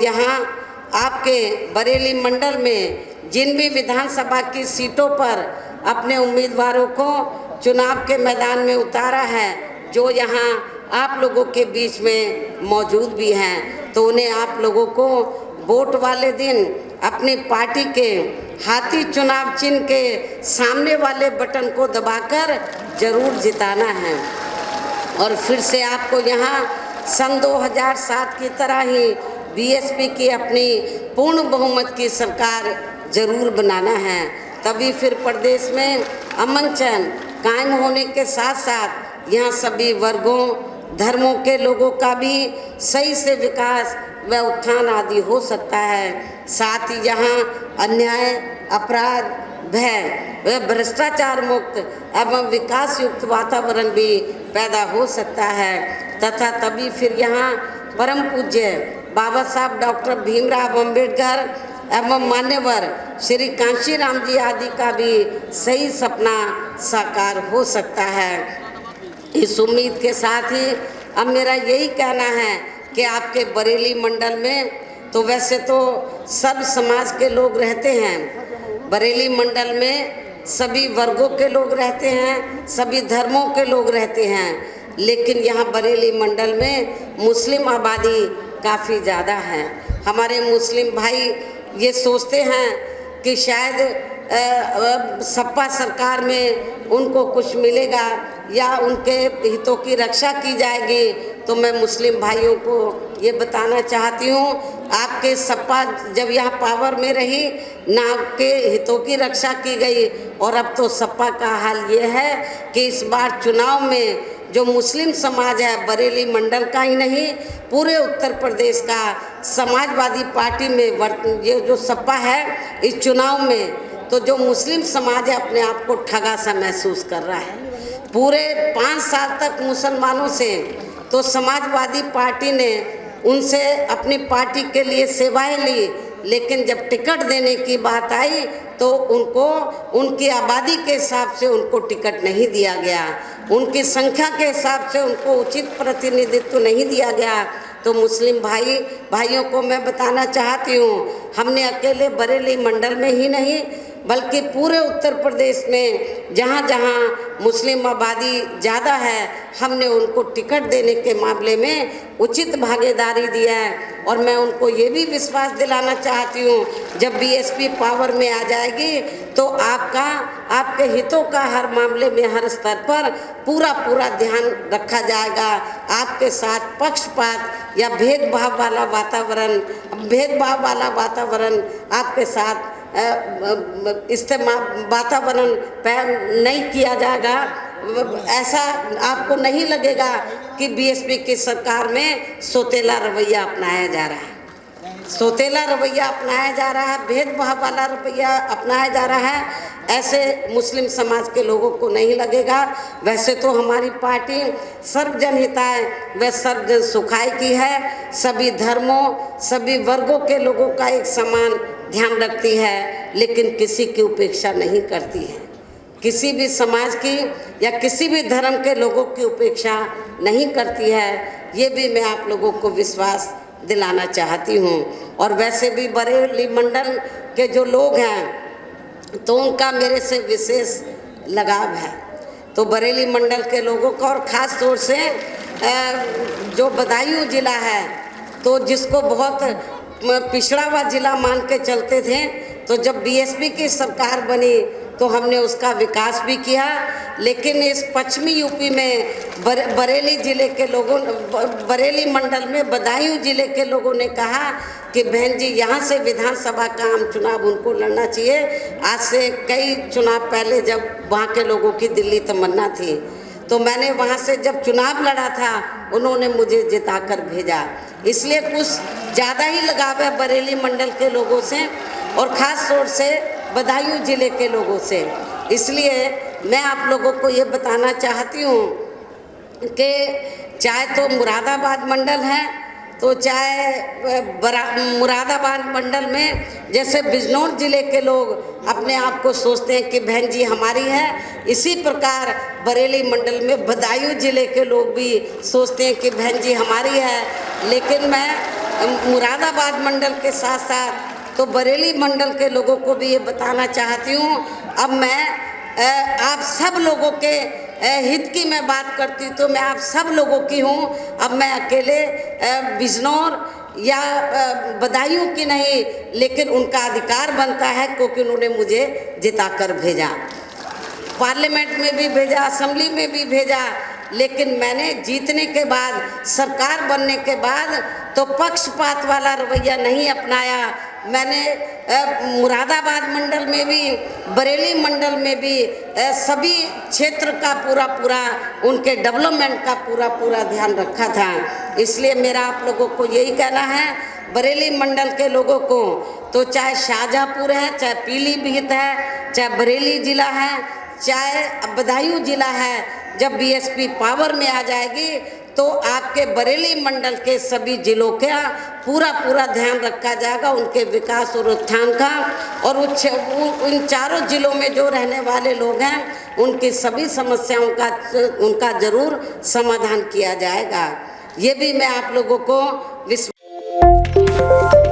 यहाँ आपके बरेली मंडल में जिन भी विधानसभा की सीटों पर अपने उम्मीदवारों को चुनाव के मैदान में उतारा है, जो यहाँ आप लोगों के बीच में मौजूद भी हैं, तो उन्हें आप लोगों को वोट वाले दिन अपनी पार्टी के हाथी चुनाव चिन्ह के सामने वाले बटन को दबाकर जरूर जिताना है। और फिर से आपको यहाँ सन 2007 की तरह ही बीएसपी की अपनी पूर्ण बहुमत की सरकार जरूर बनाना है। तभी फिर प्रदेश में अमन चैन कायम होने के साथ साथ यहाँ सभी वर्गों धर्मों के लोगों का भी सही से विकास व उत्थान आदि हो सकता है। साथ ही यहाँ अन्याय, अपराध, भय व भ्रष्टाचार मुक्त एवं विकास युक्त वातावरण भी पैदा हो सकता है तथा तभी फिर यहाँ परम पूज्य बाबा साहब डॉक्टर भीमराव अंबेडकर एवं मान्यवर श्री कांशीराम जी आदि का भी सही सपना साकार हो सकता है। इस उम्मीद के साथ ही अब मेरा यही कहना है कि आपके बरेली मंडल में तो वैसे तो सब समाज के लोग रहते हैं, बरेली मंडल में सभी वर्गों के लोग रहते हैं, सभी धर्मों के लोग रहते हैं, लेकिन यहाँ बरेली मंडल में मुस्लिम आबादी काफ़ी ज़्यादा है। हमारे मुस्लिम भाई ये सोचते हैं कि शायद सपा सरकार में उनको कुछ मिलेगा या उनके हितों की रक्षा की जाएगी, तो मैं मुस्लिम भाइयों को ये बताना चाहती हूँ, आपके सपा जब यहाँ पावर में रही ना आपके हितों की रक्षा की गई, और अब तो सपा का हाल ये है कि इस बार चुनाव में जो मुस्लिम समाज है, बरेली मंडल का ही नहीं पूरे उत्तर प्रदेश का समाजवादी पार्टी में ये जो सपा है इस चुनाव में, तो जो मुस्लिम समाज है अपने आप को ठगा सा महसूस कर रहा है। पूरे 5 साल तक मुसलमानों से तो समाजवादी पार्टी ने उनसे अपनी पार्टी के लिए सेवाएं ली, लेकिन जब टिकट देने की बात आई तो उनको उनकी आबादी के हिसाब से उनको टिकट नहीं दिया गया, उनकी संख्या के हिसाब से उनको उचित प्रतिनिधित्व नहीं दिया गया। तो मुस्लिम भाइयों को मैं बताना चाहती हूँ, हमने अकेले बरेली मंडल में ही नहीं बल्कि पूरे उत्तर प्रदेश में जहाँ जहाँ मुस्लिम आबादी ज़्यादा है हमने उनको टिकट देने के मामले में उचित भागीदारी दिया है। और मैं उनको ये भी विश्वास दिलाना चाहती हूँ, जब बीएसपी पावर में आ जाएगी तो आपके हितों का हर मामले में हर स्तर पर पूरा ध्यान रखा जाएगा। आपके साथ पक्षपात या भेदभाव वाला वातावरण आपके साथ वातावरण नहीं किया जाएगा। ऐसा आपको नहीं लगेगा कि बीएसपी की सरकार में सौतेला रवैया अपनाया जा रहा है, सौतेला रवैया अपनाया जा रहा है, भेदभाव वाला रवैया अपनाया जा रहा है, ऐसे मुस्लिम समाज के लोगों को नहीं लगेगा। वैसे तो हमारी पार्टी सर्वजन हिताय व सर्वजन सुखाय की है, सभी धर्मों सभी वर्गों के लोगों का एक समान ध्यान रखती है, लेकिन किसी की उपेक्षा नहीं करती है, किसी भी समाज की या किसी भी धर्म के लोगों की उपेक्षा नहीं करती है। ये भी मैं आप लोगों को विश्वास दिलाना चाहती हूँ। और वैसे भी बरेली मंडल के जो लोग हैं तो उनका मेरे से विशेष लगाव है, तो बरेली मंडल के लोगों का और ख़ास तौर से जो बदायूं जिला है तो जिसको बहुत पिछड़ा हुआ जिला मान के चलते थे, तो जब बीएसपी की सरकार बनी तो हमने उसका विकास भी किया, लेकिन इस पश्चिमी यूपी में बरेली जिले के लोगों बरेली मंडल में बदायूं जिले के लोगों ने कहा कि बहन जी यहाँ से विधानसभा का आम चुनाव उनको लड़ना चाहिए। आज से कई चुनाव पहले जब वहाँ के लोगों की दिल्ली तमन्ना थी, तो मैंने वहाँ से जब चुनाव लड़ा था उन्होंने मुझे जिता कर भेजा, इसलिए कुछ ज़्यादा ही लगाव है बरेली मंडल के लोगों से और ख़ास तौर से बदायूं जिले के लोगों से। इसलिए मैं आप लोगों को ये बताना चाहती हूँ कि चाहे तो मुरादाबाद मंडल है तो चाहे मुरादाबाद मंडल में जैसे बिजनौर ज़िले के लोग अपने आप को सोचते हैं कि बहन जी हमारी है, इसी प्रकार बरेली मंडल में बदायूं ज़िले के लोग भी सोचते हैं कि बहन जी हमारी है। लेकिन मैं मुरादाबाद मंडल के साथ साथ तो बरेली मंडल के लोगों को भी ये बताना चाहती हूँ। अब मैं आप सब लोगों के हित की मैं बात करती तो मैं आप सब लोगों की हूँ। अब मैं अकेले बिजनौर या बदायूं की नहीं, लेकिन उनका अधिकार बनता है क्योंकि उन्होंने मुझे जिता कर भेजा, पार्लियामेंट में भी भेजा, असेंबली में भी भेजा। लेकिन मैंने जीतने के बाद, सरकार बनने के बाद तो पक्षपात वाला रवैया नहीं अपनाया। मैंने मुरादाबाद मंडल में भी, बरेली मंडल में भी सभी क्षेत्र का पूरा उनके डेवलपमेंट का पूरा ध्यान रखा था। इसलिए मेरा आप लोगों को यही कहना है, बरेली मंडल के लोगों को, तो चाहे शाहजहाँपुर है, चाहे पीलीभीत है, चाहे बरेली ज़िला है, चाहे बदायूं ज़िला है, जब बीएसपी पावर में आ जाएगी तो आपके बरेली मंडल के सभी जिलों का पूरा ध्यान रखा जाएगा, उनके विकास और उत्थान का। और उन चारों जिलों में जो रहने वाले लोग हैं उनकी सभी समस्याओं का उनका ज़रूर समाधान किया जाएगा। ये भी मैं आप लोगों को विश्वास